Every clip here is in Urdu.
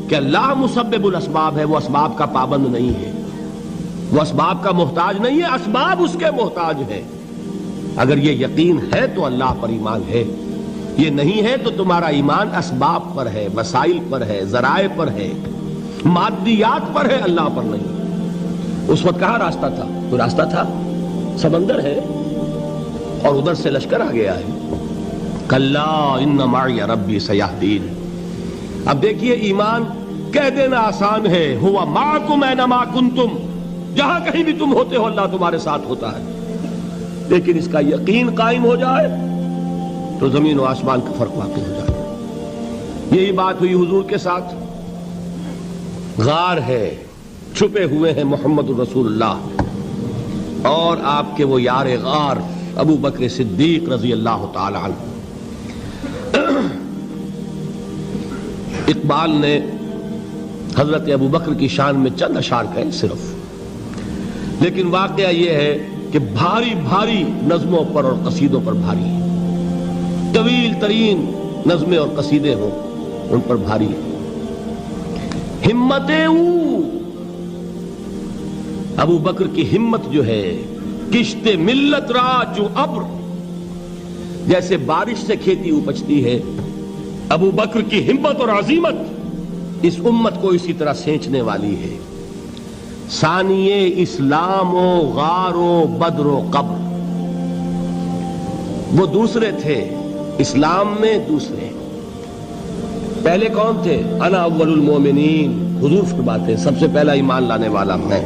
کہ اللہ مسبب الاسباب ہے، وہ اسباب کا پابند نہیں ہے، وہ اسباب کا محتاج نہیں ہے، اسباب اس کے محتاج ہے۔ اگر یہ یقین ہے تو اللہ پر ایمان ہے، یہ نہیں ہے تو تمہارا ایمان اسباب پر ہے، وسائل پر ہے، ذرائع پر ہے، مادیات پر ہے، اللہ پر نہیں۔ اس وقت کہاں راستہ تھا؟ کوئی راستہ تھا؟ سمندر ہے اور ادھر سے لشکر آ گیا ہے۔ کلا ان معی ربی سیہدین۔ اب دیکھیے ایمان کہہ دینا آسان ہے، ہوا معکم اینما کنتم، جہاں کہیں بھی تم ہوتے ہو اللہ تمہارے ساتھ ہوتا ہے، لیکن اس کا یقین قائم ہو جائے تو زمین و آسمان کا فرق واقع ہو جائے۔ یہی بات ہوئی حضور کے ساتھ۔ غار ہے، چھپے ہوئے ہیں محمد الرسول اللہ اور آپ کے وہ یار غار ابو بکر صدیق رضی اللہ تعالی عنہ۔ اقبال نے حضرت ابو بکر کی شان میں چند اشعار کہے صرف، لیکن واقعہ یہ ہے کہ بھاری بھاری نظموں پر اور قصیدوں پر بھاری ہے، طویل ترین نظمیں اور قصیدے ہوں ان پر بھاری ہے۔ ہمت ابو بکر کی ہمت جو ہے، کشت ملت را جو ابر، جیسے بارش سے کھیتی اپجتی ہے، ابو بکر کی ہمت اور عظیمت اس امت کو اسی طرح سینچنے والی ہے۔ ثانیے اسلام و غار و بدر و قبر، وہ دوسرے تھے اسلام میں، دوسرے پہلے کون تھے؟ انا اول المومنین، حضور فرماتے ہیں سب سے پہلا ایمان لانے والا میں،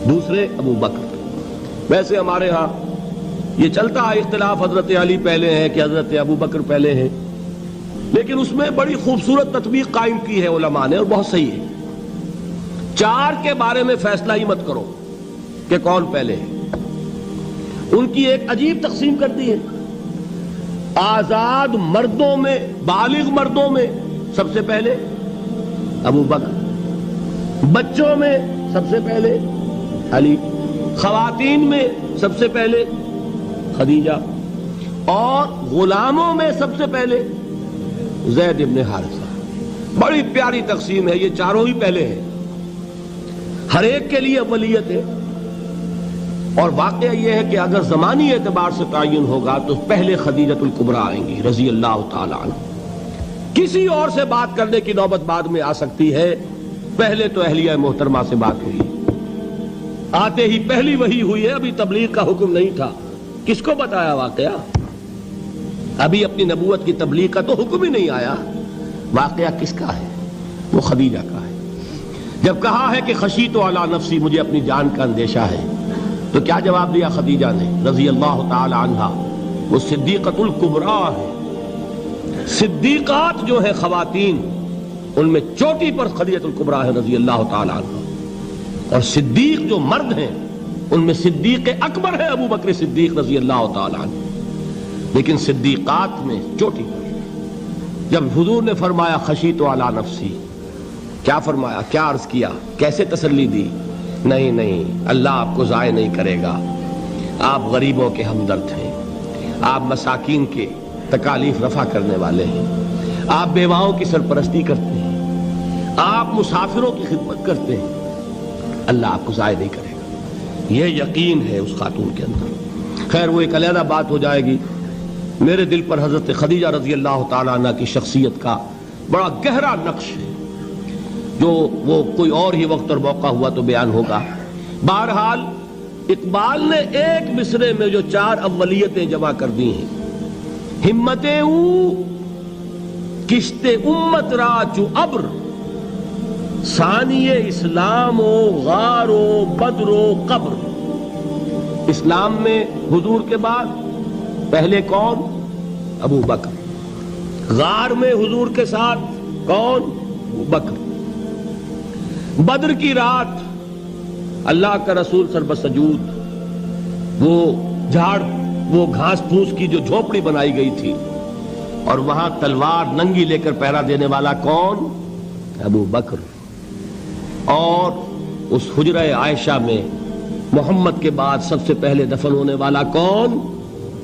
دوسرے ابو بکر۔ ویسے ہمارے ہاں یہ چلتا ہے اختلاف، حضرت علی پہلے ہیں کہ حضرت ابو بکر پہلے ہیں، لیکن اس میں بڑی خوبصورت تطبیق قائم کی ہے علماء نے اور بہت صحیح ہے۔ چار کے بارے میں فیصلہ ہی مت کرو کہ کون پہلے ہے، ان کی ایک عجیب تقسیم کر دی ہے۔ آزاد مردوں میں، بالغ مردوں میں سب سے پہلے ابو بکر، بچوں میں سب سے پہلے علی، خواتین میں سب سے پہلے خدیجہ، اور غلاموں میں سب سے پہلے زید ابن حارثہ۔ بڑی پیاری تقسیم ہے، یہ چاروں ہی پہلے ہیں، ہر ایک کے لیے اولیت ہے۔ اور واقعہ یہ ہے کہ اگر زمانی اعتبار سے تعین ہوگا تو پہلے خدیجۃ الکبریٰ آئیں گی رضی اللہ تعالی عنہ، کسی اور سے بات کرنے کی نوبت بعد میں آ سکتی ہے، پہلے تو اہلیہ محترمہ سے بات ہوئی، آتے ہی پہلی وحی ہوئی ہے، ابھی تبلیغ کا حکم نہیں تھا۔ کس کو بتایا واقعہ؟ ابھی اپنی نبوت کی تبلیغ کا تو حکم ہی نہیں آیا۔ واقعہ کس کا ہے؟ وہ خدیجہ کا ہے۔ جب کہا ہے کہ خشیت علی نفسی، مجھے اپنی جان کا اندیشہ ہے، تو کیا جواب دیا خدیجہ نے رضی اللہ تعالی عنہا؟ وہ صدیقۃ الکبریٰ ہے۔ صدیقات جو ہیں خواتین، ان میں چوٹی پر خدیجۃ الکبریٰ ہے رضی اللہ تعالی عنہا، اور صدیق جو مرد ہیں ان میں صدیق اکبر ہے ابو بکر صدیق رضی اللہ تعالی عنہ، لیکن صدیقات میں چوٹی پر۔ جب حضور نے فرمایا خشیت علی نفسی، کیا فرمایا، کیا عرض کیا، کیسے تسلی دی؟ نہیں نہیں، اللہ آپ کو ضائع نہیں کرے گا، آپ غریبوں کے ہمدرد ہیں، آپ مساکین کے تکالیف رفع کرنے والے ہیں، آپ بیواؤں کی سرپرستی کرتے ہیں، آپ مسافروں کی خدمت کرتے ہیں، اللہ آپ کو ضائع نہیں کرے گا۔ یہ یقین ہے اس خاتون کے اندر۔ خیر وہ ایک علیحدہ بات ہو جائے گی۔ میرے دل پر حضرت خدیجہ رضی اللہ تعالیٰ عنہ کی شخصیت کا بڑا گہرا نقش ہے، جو وہ کوئی اور ہی وقت اور موقع ہوا تو بیان ہوگا۔ بہرحال اقبال نے ایک مصرے میں جو چار اولیتیں جمع کر دی ہیں، ہمتیں کشت امت را چو ابر، ثانی اسلام و غار و بدر و قبر۔ اسلام میں حضور کے بعد پہلے کون؟ ابو بکر۔ غار میں حضور کے ساتھ کون؟ ابو بکر۔ بدر کی رات اللہ کا رسول سربسجود، وہ جھاڑ، وہ گھاس پھوس کی جو جھوپڑی بنائی گئی تھی، اور وہاں تلوار ننگی لے کر پہرا دینے والا کون؟ ابو بکر۔ اور اس حجرہ عائشہ میں محمد کے بعد سب سے پہلے دفن ہونے والا کون؟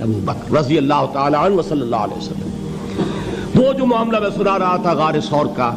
ابو بکر رضی اللہ تعالی عنہ صلی اللہ علیہ وسلم۔ وہ جو معاملہ میں سنا رہا تھا غار ثور کا،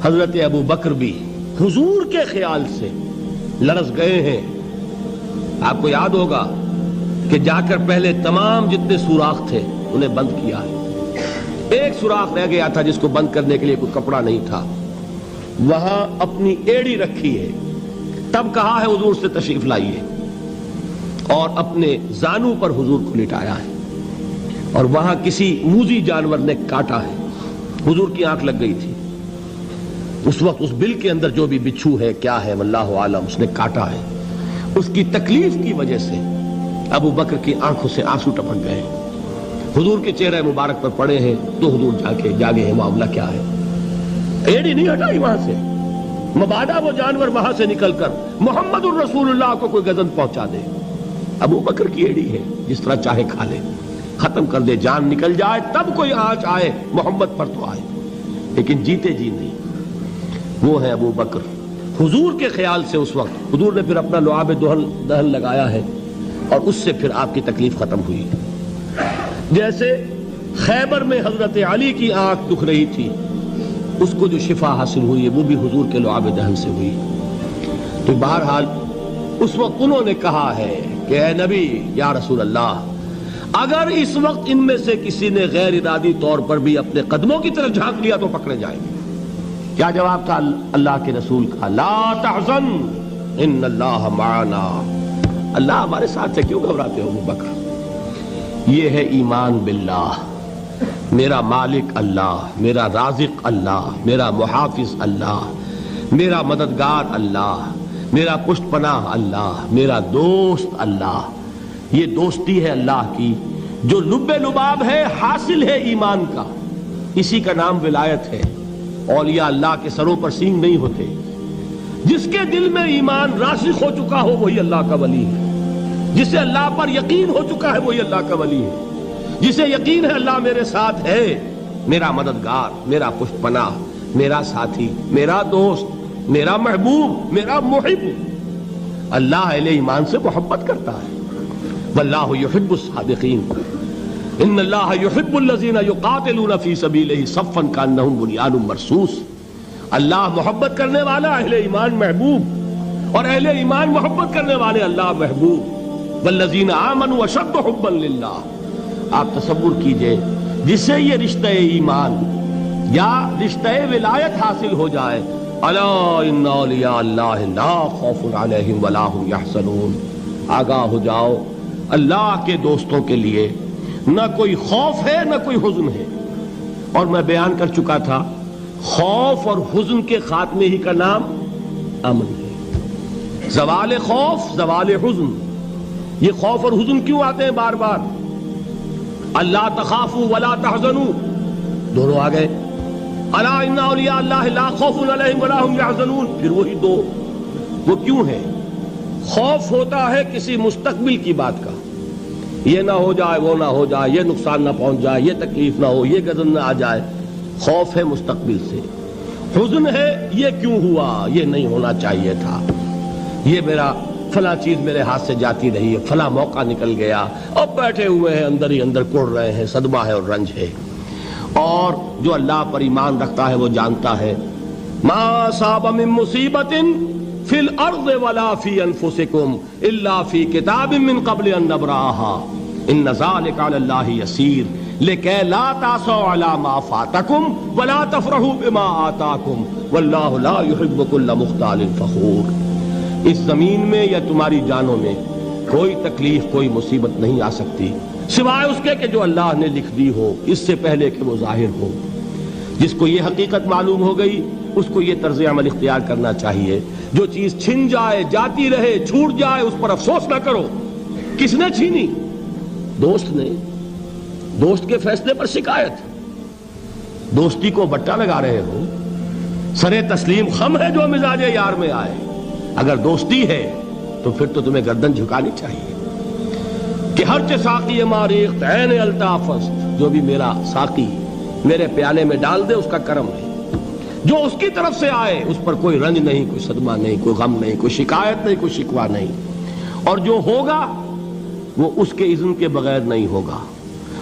حضرت ابو بکر بھی حضور کے خیال سے لرز گئے ہیں. آپ کو یاد ہوگا کہ جا کر پہلے تمام جتنے سوراخ تھے انہیں بند کیا ہے. ایک سوراخ رہ گیا تھا جس کو بند کرنے کے لیے کوئی کپڑا نہیں تھا. وہاں اپنی ایڑی رکھی ہے. تب کہا ہے حضور سے تشریف لائیے, اور اپنے زانو پر حضور کو لٹایا ہے. اور وہاں کسی موذی جانور نے کاٹا ہے. حضور کی آنکھ لگ گئی تھی. اس وقت اس بل کے اندر جو بھی بچھو ہے کیا ہے واللہ عالم, اس نے کاٹا ہے. اس کی تکلیف کی وجہ سے ابو بکر کی آنکھوں سے آنسو ٹپک گئے. حضور کے چہرے مبارک پر پڑے ہیں تو حضور جاگے ہیں, معاملہ کیا ہے. ایڑی نہیں ہٹائی وہاں سے, مبادا وہ جانور وہاں سے نکل کر محمد الرسول اللہ کو کوئی گزن پہنچا دے. ابو بکر کی ایڑی ہے, جس طرح چاہے کھا لے, ختم کر دے, جان نکل جائے تب کوئی آنچ آئے, محمد پر تو آئے, لیکن جیتے جی نہیں. وہ ہے ابو بکر حضور کے خیال سے. اس وقت حضور نے پھر اپنا لعاب دہن لگایا ہے, اور اس سے پھر آپ کی تکلیف ختم ہوئی. جیسے خیبر میں حضرت علی کی آنکھ دکھ رہی تھی, اس کو جو شفا حاصل ہوئی ہے وہ بھی حضور کے لعاب دہن سے ہوئی. تو بہرحال اس وقت انہوں نے کہا ہے کہ اے نبی یا رسول اللہ, اگر اس وقت ان میں سے کسی نے غیر ارادی طور پر بھی اپنے قدموں کی طرف جھانک لیا تو پکڑے جائیں گے. کیا جواب تھا اللہ کے رسول کا؟ لا تحزن ان اللہ معنا. اللہ ہمارے ساتھ ہے, کیوں گھبراتے ہو ابو بکر. یہ ہے ایمان باللہ, میرا مالک اللہ, میرا رازق اللہ, میرا محافظ اللہ, میرا مددگار اللہ, میرا پشت پناہ اللہ, میرا دوست اللہ. یہ دوستی ہے اللہ کی جو لب لباب ہے, حاصل ہے ایمان کا. اسی کا نام ولایت ہے. اولیاء اللہ کے سروں پر سینگ نہیں ہوتے. جس کے دل میں ایمان راسخ ہو چکا ہو وہی اللہ کا ولی ہے. جسے اللہ پر یقین ہو چکا ہے وہی اللہ کا ولی ہے. جسے یقین ہے اللہ میرے ساتھ ہے, میرا مددگار, میرا پشت پناہ, میرا ساتھی, میرا دوست, میرا محبوب, میرا محب. اللہ اہل ایمان سے محبت کرتا ہے. واللہ یحب الصادقین. ان اللہ یحب الذین یقاتلون فی سبیلہ صفا کانہم بنیان مرصوص. اللہ محبت کرنے والا, اہل ایمان محبوب, اور اہل ایمان محبت کرنے والے اللہ محبوب. والذین آمنوا اشد حبا للہ. آپ تصور کیجئے جسے یہ رشتہ ایمان یا رشتہ ولایت حاصل ہو جائے, الا ان اولیاء اللہ لا خوف علیہم ولا هم یحزنون. آگاہ ہو جاؤ, اللہ کے دوستوں کے لیے نہ کوئی خوف ہے نہ کوئی حزن ہے. اور میں بیان کر چکا تھا, خوف اور حزن کے خاتمے ہی کا نام امن ہے. زوال خوف, زوال حزن. یہ خوف اور حزن کیوں آتے ہیں بار بار؟ اللہ تخافوا ولا تحزنوا, دونوں آ گئے. الا ان اولیاء اللہ لا خوف علیہم ولا هم یحزنون, پھر وہی دو. وہ کیوں ہے؟ خوف ہوتا ہے کسی مستقبل کی بات کا, یہ نہ ہو جائے, وہ نہ ہو جائے, یہ نقصان نہ پہنچ جائے, یہ تکلیف نہ ہو, یہ غضب نہ آ جائے. خوف ہے مستقبل سے. حزن ہے یہ کیوں ہوا, یہ نہیں ہونا چاہیے تھا, یہ میرا فلاں چیز میرے ہاتھ سے جاتی رہی ہے, فلاں موقع نکل گیا, اب بیٹھے ہوئے ہیں اندر ہی اندر کڑ رہے ہیں, صدمہ ہے اور رنج ہے. اور جو اللہ پر ایمان رکھتا ہے وہ جانتا ہے ما اصاب من مصیبت فی الارض ولا فی انفسکم الا فی کتاب من قبل ان نبرأها ان ذلک علی اللہ یسیر لکی لا تعصوا علی ما فاتکم ولا تفرحوا بما آتاکم واللہ لا یحب کل مختال فخور. اس زمین میں یا تمہاری جانوں میں کوئی تکلیف, کوئی مصیبت نہیں آ سکتی سوائے اس کے کہ جو اللہ نے لکھ دی ہو, اس سے پہلے کہ وہ ظاہر ہو. جس کو یہ حقیقت معلوم ہو گئی اس کو یہ طرز عمل اختیار کرنا چاہیے. جو چیز چھن جائے, جاتی رہے, چھوٹ جائے, اس پر افسوس نہ کرو. کس نے چھینی؟ دوست نے. دوست کے فیصلے پر شکایت. دوستی کو بٹا لگا رہے ہو, سرے تسلیم خم ہے جو مزاج یار میں آئے. اگر دوستی ہے تو پھر تو تمہیں گردن جھکانی چاہیے کہ ہر چے ساقی ماریخت عین الطافست, جو بھی میرا ساقی میرے پیالے میں ڈال دے اس کا کرم ہے. جو اس کی طرف سے آئے اس پر کوئی رنج نہیں, کوئی صدمہ نہیں, کوئی غم نہیں, کوئی شکایت نہیں, کوئی شکوہ نہیں. اور جو ہوگا وہ اس کے اذن کے بغیر نہیں ہوگا,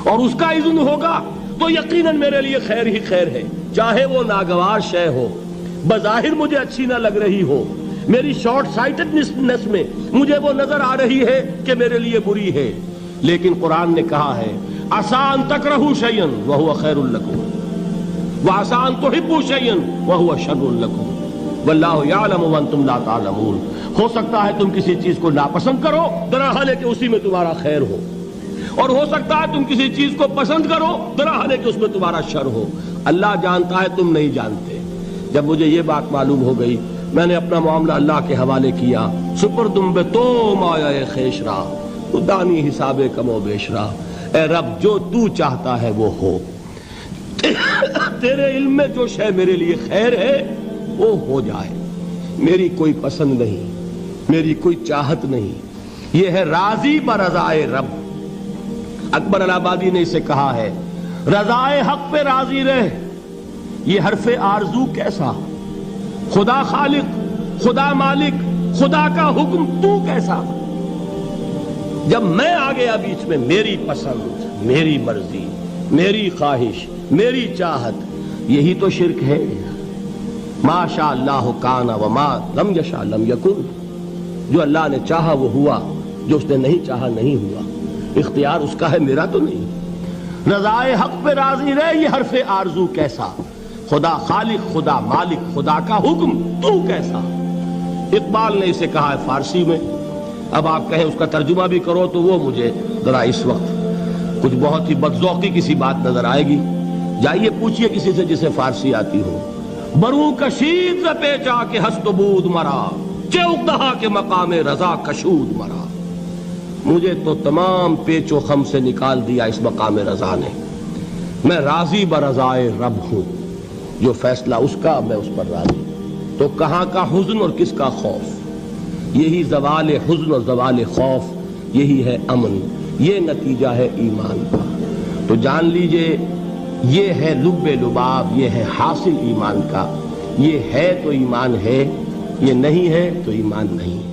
اور اس کا اذن ہوگا تو یقیناً میرے لیے خیر ہی خیر ہے, چاہے وہ ناگوار شے ہو, بظاہر مجھے اچھی نہ لگ رہی ہو، میری شارٹ سائٹڈنس میں مجھے وہ نظر آ رہی ہے کہ میرے لیے بری ہے، لیکن قرآن نے کہا ہے عسیٰ ان تکرہوا شیئا وہو خیر لکم وعسیٰ ان تحبوا شیئا وہو شر لکم واللہ یعلم وانتم لا تعلمون۔ ہو سکتا ہے تم کسی چیز کو ناپسند کرو، درحال ہے کہ اسی میں تمہارا خیر ہو، اور ہو سکتا ہے تم کسی چیز کو پسند کرو، درحال ہے کہ اس میں تمہارا شر ہو۔ اللہ جانتا ہے، تم نہیں جانتے۔ جب مجھے یہ بات معلوم ہو گئی، میں نے اپنا معاملہ اللہ کے حوالے کیا۔ سپردم بے تو مایا خیش را تو دانی حساب کم و بیش را، اے رب جو تو چاہتا ہے وہ ہو، تیرے علم میں جو شے میرے لیے خیر ہے وہ ہو جائے، میری کوئی پسند نہیں، میری کوئی چاہت نہیں، یہ ہے راضی برضائے رب۔ اکبر الہآبادی نے اسے کہا ہے رضائے حق پہ راضی رہ، یہ حرف آرزو کیسا، خدا خالق، خدا مالک، خدا کا حکم تو کیسا۔ جب میں آ گیا بیچ میں، میری پسند، میری مرضی، میری خواہش، میری چاہت، یہی تو شرک ہے۔ ما شاء اللہ کان وما لم یشاء لم یکن، جو اللہ نے چاہا وہ ہوا، جو اس نے نہیں چاہا نہیں ہوا، اختیار اس کا ہے، میرا تو نہیں۔ رضائے حق پہ راضی رہے، یہ حرف آرزو کیسا، خدا خالق، خدا مالک، خدا کا حکم تو کیسا۔ اقبال نے اسے کہا ہے فارسی میں، اب آپ کہیں اس کا ترجمہ بھی کرو تو وہ مجھے ذرا اس وقت کچھ بہت ہی بدذوقی کسی بات نظر آئے گی۔ جائیے پوچھئے کسی سے جسے فارسی آتی ہو۔ برو کشید ز پیچا کے ہست و بود مرا، چوک دہا کے مقام رضا کشود مرا۔ مجھے تو تمام پیچ و خم سے نکال دیا اس مقام رضا نے، میں راضی برضائے رب ہوں، جو فیصلہ اس کا میں اس پر راضی۔ تو کہاں کا حزن اور کس کا خوف، یہی زوال حزن اور زوال خوف، یہی ہے امن، یہ نتیجہ ہے ایمان کا۔ تو جان لیجئے یہ ہے لب لباب، یہ ہے حاصل ایمان کا، یہ ہے تو ایمان ہے، یہ نہیں ہے تو ایمان نہیں۔